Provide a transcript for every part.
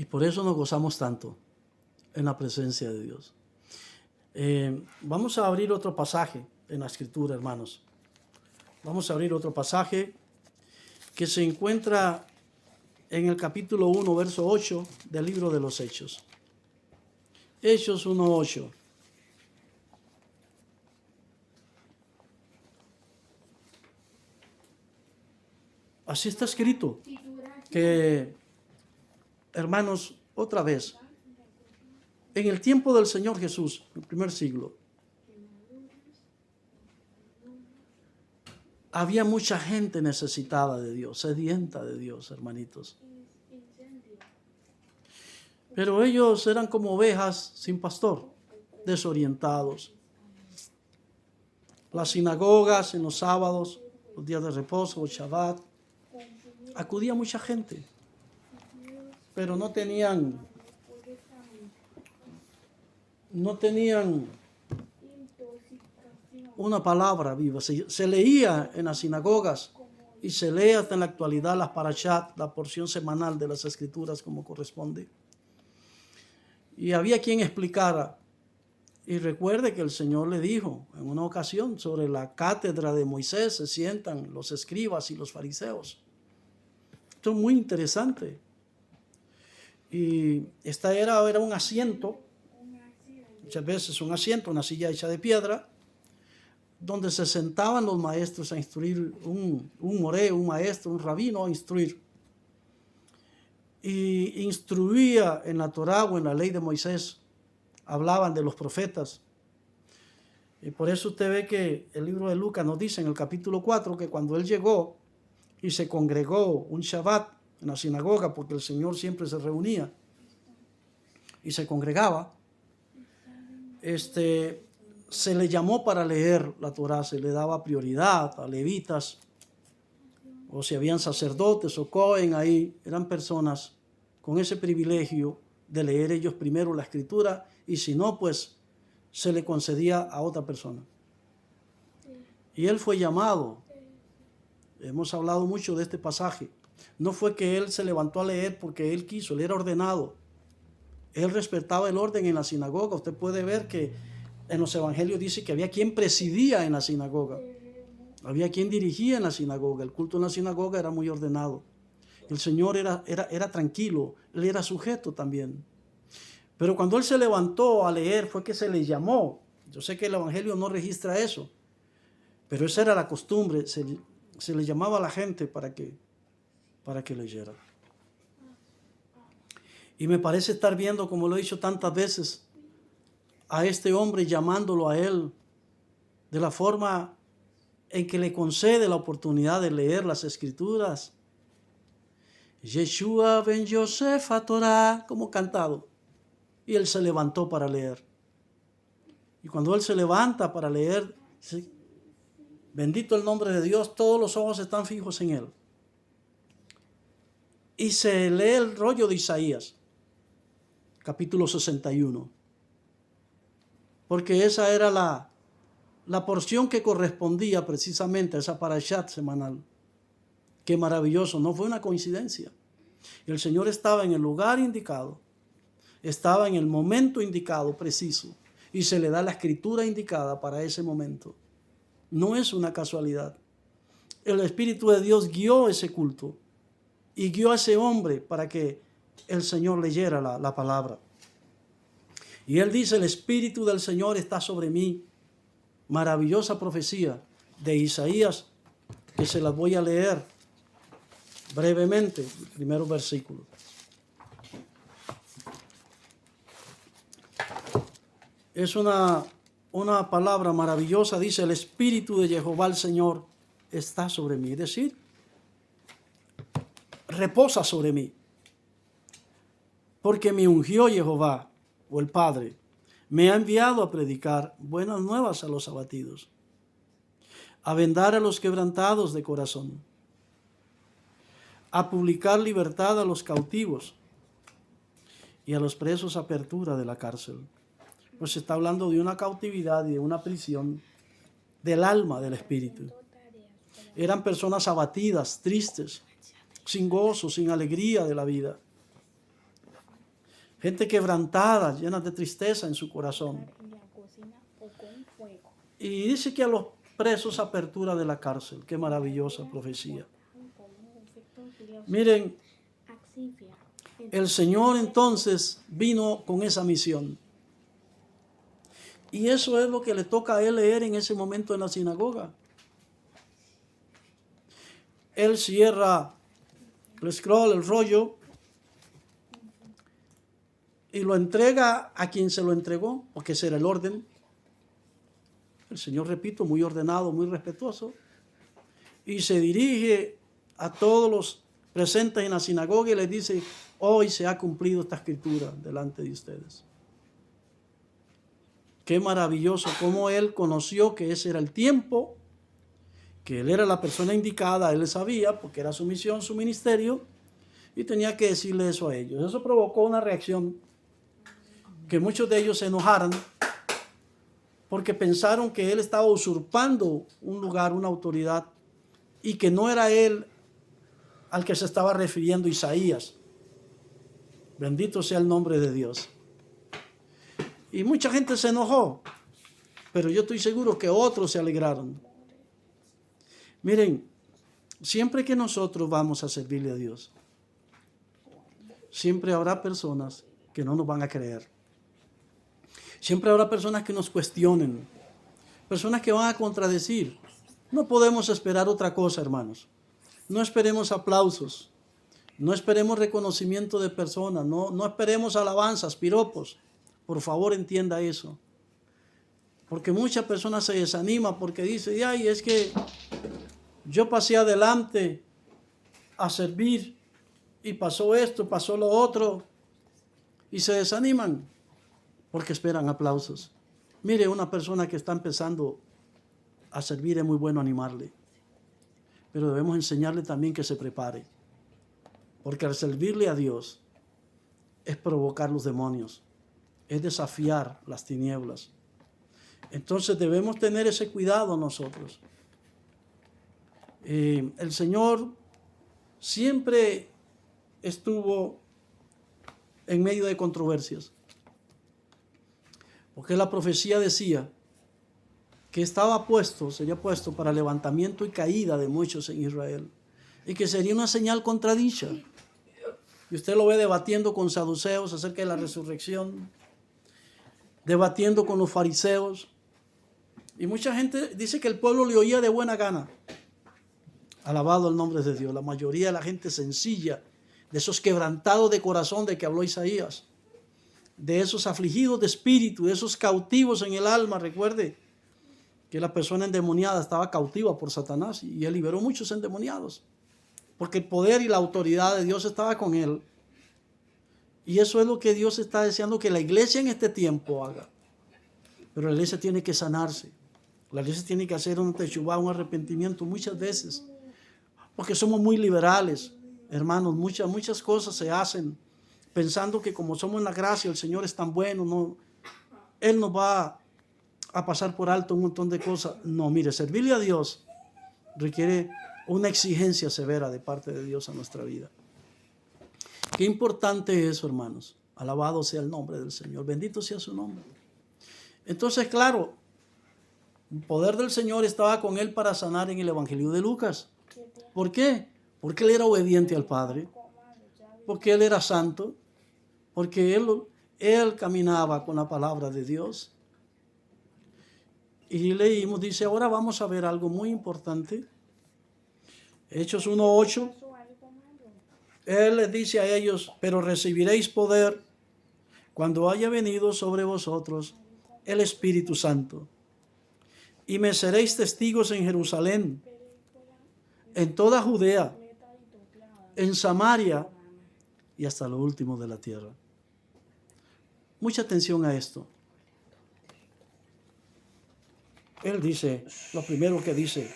por eso nos gozamos tanto en la presencia de Dios. Vamos a abrir otro pasaje en la Escritura, hermanos. Vamos a abrir otro pasaje que se encuentra en el capítulo 1, verso 8 del libro de los Hechos. Hechos 1:8. Así está escrito, que, hermanos, otra vez, en el tiempo del Señor Jesús, el primer siglo, había mucha gente necesitada de Dios, sedienta de Dios, hermanitos. Pero ellos eran como ovejas sin pastor, desorientados. Las sinagogas en los sábados, los días de reposo, el Shabbat, acudía mucha gente, pero no tenían una palabra viva. Se leía en las sinagogas y se lee hasta en la actualidad las parashat, la porción semanal de las Escrituras como corresponde. Y había quien explicara. Y recuerde que el Señor le dijo en una ocasión: sobre la cátedra de Moisés se sientan los escribas y los fariseos. Esto es muy interesante. Y esta era un asiento, muchas veces un asiento, una silla hecha de piedra, donde se sentaban los maestros a instruir, un moré, un maestro, un rabino a instruir. Y instruía en la Torá o en la ley de Moisés, hablaban de los profetas. Y por eso usted ve que el libro de Lucas nos dice en el capítulo 4 que cuando él llegó y se congregó un Shabbat en la sinagoga, porque el Señor siempre se reunía y se congregaba, se le llamó para leer la Torá, se le daba prioridad a levitas, o si habían sacerdotes o cohen ahí, eran personas con ese privilegio de leer ellos primero la Escritura, y si no, pues se le concedía a otra persona. Y él fue llamado. Hemos hablado mucho de este pasaje. No fue que él se levantó a leer porque él quiso, él era ordenado. Él respetaba el orden en la sinagoga. Usted puede ver que en los evangelios dice que había quien presidía en la sinagoga. Había quien dirigía en la sinagoga. El culto en la sinagoga era muy ordenado. El Señor era tranquilo. Él era sujeto también. Pero cuando él se levantó a leer fue que se le llamó. Yo sé que el evangelio no registra eso, pero esa era la costumbre. Se le llamaba a la gente para que leyera. Y me parece estar viendo, como lo he dicho tantas veces, a este hombre llamándolo a él de la forma en que le concede la oportunidad de leer las Escrituras. Yeshua ben Yosef a Torah, como cantado. Y él se levantó para leer. Y cuando él se levanta para leer, bendito el nombre de Dios, todos los ojos están fijos en él. Y se lee el rollo de Isaías, capítulo 61. Porque esa era la porción que correspondía precisamente a esa parashat semanal. Qué maravilloso, no fue una coincidencia. El Señor estaba en el lugar indicado, estaba en el momento indicado, preciso, y se le da la escritura indicada para ese momento. No es una casualidad. El Espíritu de Dios guió ese culto y guió a ese hombre para que el Señor leyera la palabra. Y él dice: el Espíritu del Señor está sobre mí. Maravillosa profecía de Isaías, que se las voy a leer brevemente, el primer versículo. Es una palabra maravillosa. Dice: el Espíritu de Jehová el Señor está sobre mí. Es decir, reposa sobre mí. Porque me ungió Jehová, o el Padre, me ha enviado a predicar buenas nuevas a los abatidos, a vendar a los quebrantados de corazón, a publicar libertad a los cautivos y a los presos apertura de la cárcel. Pues se está hablando de una cautividad y de una prisión del alma, del espíritu. Eran personas abatidas, tristes, sin gozo, sin alegría de la vida. gente quebrantada, llena de tristeza en su corazón. Y dice que a los presos apertura de la cárcel. Qué maravillosa profecía. Miren, el Señor entonces vino con esa misión. Y eso es lo que le toca a él leer en ese momento en la sinagoga. Él cierra el scroll, el rollo, y lo entrega a quien se lo entregó, porque ese era el orden. El Señor, repito, muy ordenado, muy respetuoso, y se dirige a todos los presentes en la sinagoga y les dice: hoy se ha cumplido esta escritura delante de ustedes. Qué maravilloso cómo él conoció que ese era el tiempo, que él era la persona indicada, él sabía, porque era su misión, su ministerio, y tenía que decirle eso a ellos. Eso provocó una reacción, que muchos de ellos se enojaran, porque pensaron que él estaba usurpando un lugar, una autoridad, y que no era él al que se estaba refiriendo Isaías. Bendito sea el nombre de Dios. Y mucha gente se enojó, pero yo estoy seguro que otros se alegraron. Miren, siempre que nosotros vamos a servirle a Dios, siempre habrá personas que no nos van a creer. Siempre habrá personas que nos cuestionen, personas que van a contradecir. No podemos esperar otra cosa, hermanos. No esperemos aplausos, no esperemos reconocimiento de personas, no esperemos alabanzas, piropos. Por favor, entienda eso. Porque muchas personas se desaniman porque dicen: ay, es que yo pasé adelante a servir y pasó esto, pasó lo otro, y se desaniman porque esperan aplausos. Mire, una persona que está empezando a servir es muy bueno animarle, pero debemos enseñarle también que se prepare, porque al servirle a Dios es provocar los demonios, es desafiar las tinieblas. Entonces debemos tener ese cuidado nosotros. El Señor siempre estuvo en medio de controversias, porque la profecía decía que sería puesto para levantamiento y caída de muchos en Israel, y que sería una señal contradicha. Y usted lo ve debatiendo con saduceos acerca de la resurrección, debatiendo con los fariseos, y mucha gente dice que el pueblo le oía de buena gana. Alabado el nombre de Dios. La mayoría de la gente sencilla, de esos quebrantados de corazón de que habló Isaías, de esos afligidos de espíritu, de esos cautivos en el alma. Recuerde que la persona endemoniada estaba cautiva por Satanás, y él liberó muchos endemoniados, porque el poder y la autoridad de Dios estaba con él. Y eso es lo que Dios está deseando que la iglesia en este tiempo haga. Pero la iglesia tiene que sanarse. La iglesia tiene que hacer un teshuvá, un arrepentimiento muchas veces, porque somos muy liberales, hermanos. Muchas cosas se hacen pensando que como somos en la gracia, el Señor es tan bueno, Él nos va a pasar por alto un montón de cosas. No, mire, servirle a Dios requiere una exigencia severa de parte de Dios a nuestra vida. Qué importante es eso, hermanos. Alabado sea el nombre del Señor, bendito sea su nombre. Entonces, claro, el poder del Señor estaba con él para sanar en el Evangelio de Lucas. ¿Por qué? Porque él era obediente al Padre, porque él era santo, porque él caminaba con la palabra de Dios. Y leímos, dice, ahora vamos a ver algo muy importante. Hechos 1:8. Él les dice a ellos: pero recibiréis poder cuando haya venido sobre vosotros el Espíritu Santo, y me seréis testigos en Jerusalén, en toda Judea, en Samaria y hasta lo último de la tierra. Mucha atención a esto. Él dice, lo primero que dice,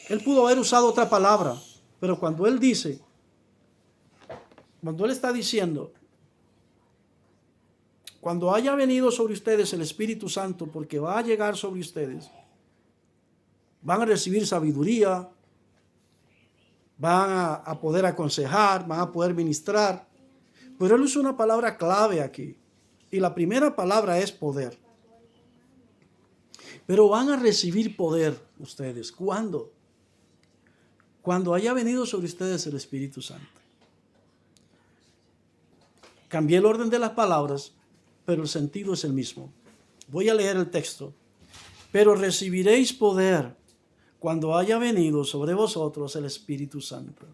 él pudo haber usado otra palabra, pero cuando él está diciendo, cuando haya venido sobre ustedes el Espíritu Santo, porque va a llegar sobre ustedes, van a recibir sabiduría, van a poder aconsejar, van a poder ministrar, Pero él usa una palabra clave aquí. Y la primera palabra es poder. Pero van a recibir poder ustedes. ¿Cuándo? Cuando haya venido sobre ustedes el Espíritu Santo. Cambié el orden de las palabras, pero el sentido es el mismo. Voy a leer el texto. Pero recibiréis poder cuando haya venido sobre vosotros el Espíritu Santo.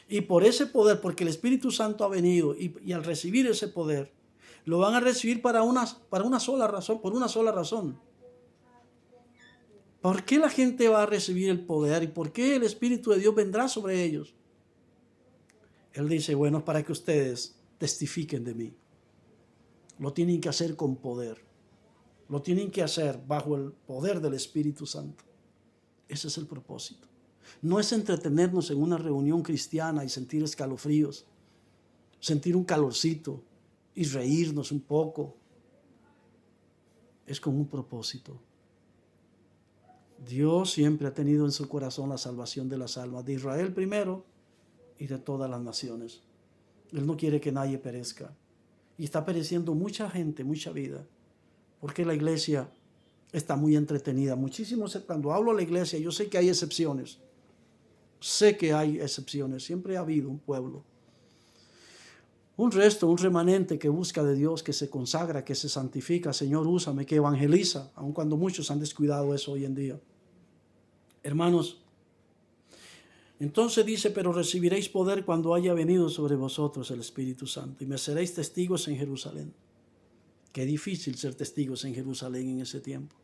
Y por ese poder, porque el Espíritu Santo ha venido, y al recibir ese poder, lo van a recibir para una sola razón, por una sola razón. ¿Por qué la gente va a recibir el poder y por qué el Espíritu de Dios vendrá sobre ellos? Él dice, bueno, para que ustedes testifiquen de mí. Lo tienen que hacer con poder. Lo tienen que hacer bajo el poder del Espíritu Santo. Ese es el propósito. No es entretenernos en una reunión cristiana y sentir escalofríos, sentir un calorcito y reírnos un poco. Es con un propósito. Dios siempre ha tenido en su corazón la salvación de las almas, de Israel primero y de todas las naciones. Él no quiere que nadie perezca. Y está pereciendo mucha gente, mucha vida, porque la iglesia está muy entretenida. Muchísimos, cuando hablo de la iglesia, yo sé que hay excepciones. Sé que hay excepciones. Siempre ha habido un pueblo, un resto, un remanente que busca de Dios, que se consagra, que se santifica. Señor, úsame, que evangeliza, aun cuando muchos han descuidado eso hoy en día. Hermanos, entonces dice, pero recibiréis poder cuando haya venido sobre vosotros el Espíritu Santo y me seréis testigos en Jerusalén. Qué difícil ser testigos en Jerusalén en ese tiempo,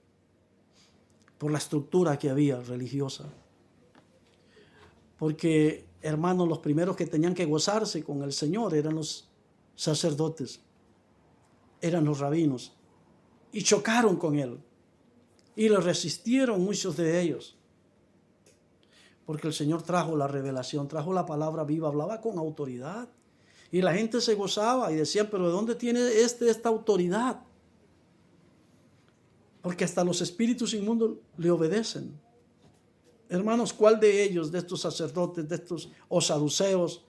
por la estructura que había religiosa. Porque, hermanos, los primeros que tenían que gozarse con el Señor eran los sacerdotes, eran los rabinos, y chocaron con Él, y le resistieron muchos de ellos. Porque el Señor trajo la revelación, trajo la palabra viva, hablaba con autoridad. Y la gente se gozaba y decían, pero ¿de dónde tiene esta autoridad? Porque hasta los espíritus inmundos le obedecen. Hermanos, ¿cuál de ellos, de estos sacerdotes, de estos o saduceos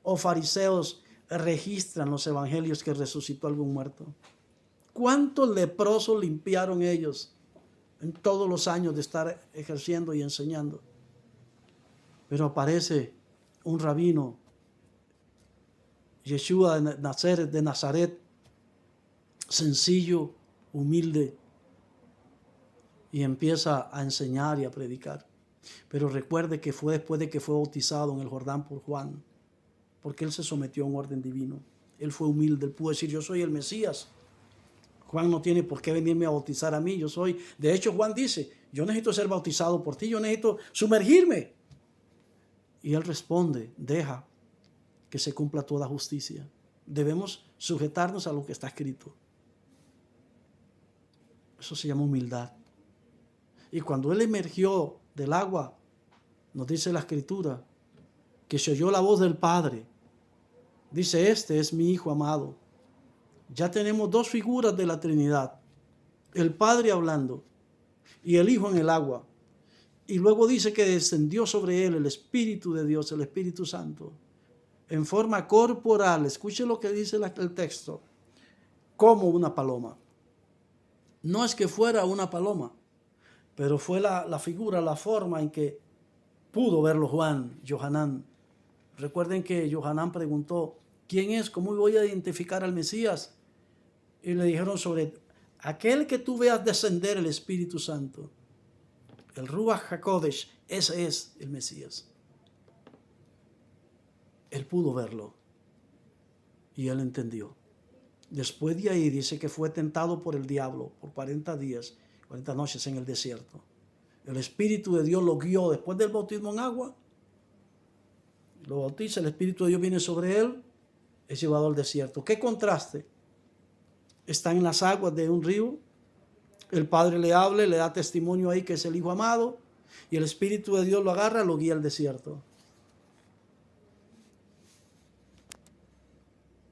o fariseos, registran los evangelios que resucitó algún muerto? ¿Cuántos leprosos limpiaron ellos en todos los años de estar ejerciendo y enseñando? Pero aparece un rabino, Yeshua de Nazaret, sencillo, humilde, y empieza a enseñar y a predicar. Pero recuerde que fue después de que fue bautizado en el Jordán por Juan, porque él se sometió a un orden divino. Él fue humilde, él pudo decir, yo soy el Mesías. Juan no tiene por qué venirme a bautizar a mí, yo soy. De hecho, Juan dice, yo necesito ser bautizado por ti, yo necesito sumergirme. Y él responde, deja que se cumpla toda justicia. Debemos sujetarnos a lo que está escrito. Eso se llama humildad. Y cuando él emergió del agua, nos dice la Escritura, que se oyó la voz del Padre. Dice, este es mi Hijo amado. Ya tenemos dos figuras de la Trinidad. El Padre hablando y el Hijo en el agua. Y luego dice que descendió sobre él el Espíritu de Dios, el Espíritu Santo, en forma corporal. Escuche lo que dice el texto. Como una paloma. No es que fuera una paloma, pero fue la figura, la forma en que pudo verlo Johanán. Recuerden que Johanán preguntó, ¿quién es? ¿Cómo voy a identificar al Mesías? Y le dijeron sobre aquel que tú veas descender el Espíritu Santo. El Ruach HaKodesh, ese es el Mesías. Él pudo verlo y él entendió. Después de ahí dice que fue tentado por el diablo por 40 días, 40 noches en el desierto. El Espíritu de Dios lo guió después del bautismo en agua. Lo bautiza, el Espíritu de Dios viene sobre él, es llevado al desierto. ¿Qué contraste? Está en las aguas de un río. El Padre le habla, le da testimonio ahí que es el Hijo amado, y el Espíritu de Dios lo agarra, lo guía al desierto.